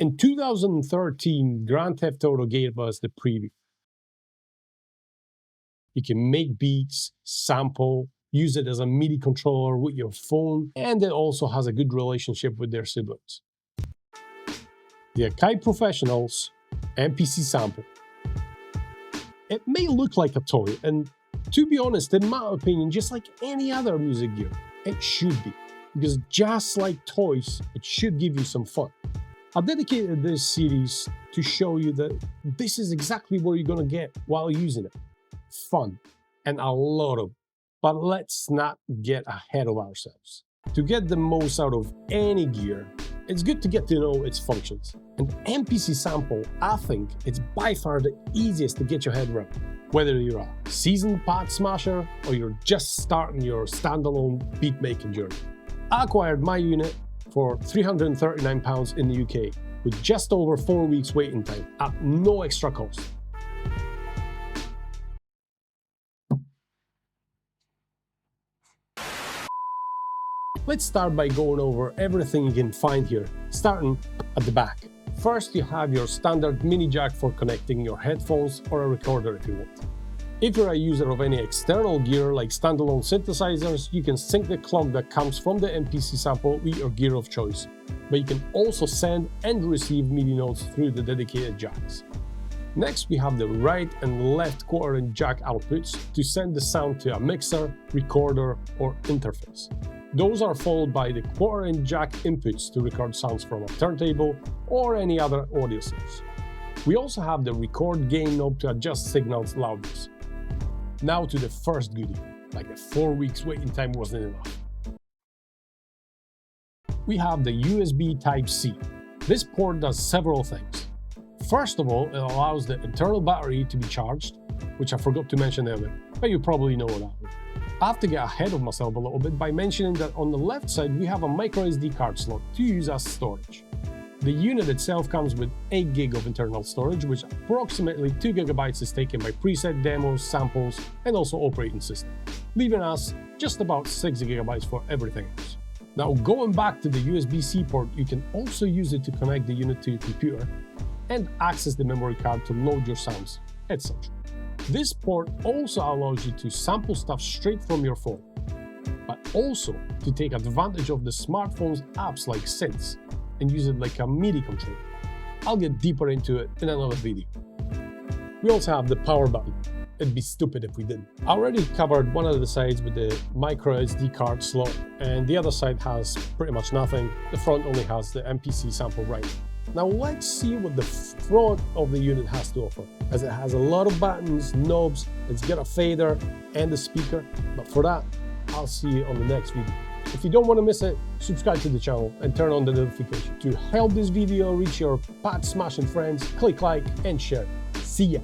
In 2013, Grand Theft Auto gave us the preview. You can make beats, sample, use it as a MIDI controller with your phone, and it also has a good relationship with their siblings. The Akai Professional's MPC Sample. It may look like a toy, and to be honest, in my opinion, just like any other music gear, it should be. Because just like toys, it should give you some fun. I dedicated this series to show you that this is exactly what you're gonna get while using it. Fun, and a lot of it. But let's not get ahead of ourselves. To get the most out of any gear, it's good to get to know its functions. And MPC Sample, I think, it's by far the easiest to get your head around. Whether you're a seasoned pad smasher or you're just starting your standalone beat-making journey. I acquired my unit for £339 in the UK, with just over 4 weeks waiting time at no extra cost. Let's start by going over everything you can find here, starting at the back. First, you have your standard mini jack for connecting your headphones or a recorder if you want. If you're a user of any external gear like standalone synthesizers, you can sync the clock that comes from the MPC Sample with your gear of choice, but you can also send and receive MIDI notes through the dedicated jacks. Next, we have the right and left quarter-inch jack outputs to send the sound to a mixer, recorder, or interface. Those are followed by the quarter-inch jack inputs to record sounds from a turntable or any other audio source. We also have the record gain knob to adjust signals loudness. Now to the first goodie, like the 4 weeks waiting time wasn't enough. We have the USB Type-C. This port does several things. First of all, it allows the internal battery to be charged, which I forgot to mention earlier, but you probably know that. I have to get ahead of myself a little bit by mentioning that on the left side we have a microSD card slot to use as storage. The unit itself comes with 8 GB of internal storage, which approximately 2 GB is taken by preset demos, samples, and also operating system, leaving us just about 6 GB for everything else. Now, going back to the USB-C port, you can also use it to connect the unit to your computer and access the memory card to load your sounds, etc. This port also allows you to sample stuff straight from your phone, but also to take advantage of the smartphone's apps like Synths and use it like a MIDI controller. I'll get deeper into it in another video. We also have the power button. It'd be stupid if we didn't. I already covered one of the sides with the micro SD card slot, and the other side has pretty much nothing. The front only has the MPC Sample right. Now let's see what the front of the unit has to offer, as it has a lot of buttons, knobs, it's got a fader and a speaker, but for that, I'll see you on the next video. If you don't want to miss it, subscribe to the channel and turn on the notification. To help this video reach your pad smashing friends, click like and share. See ya!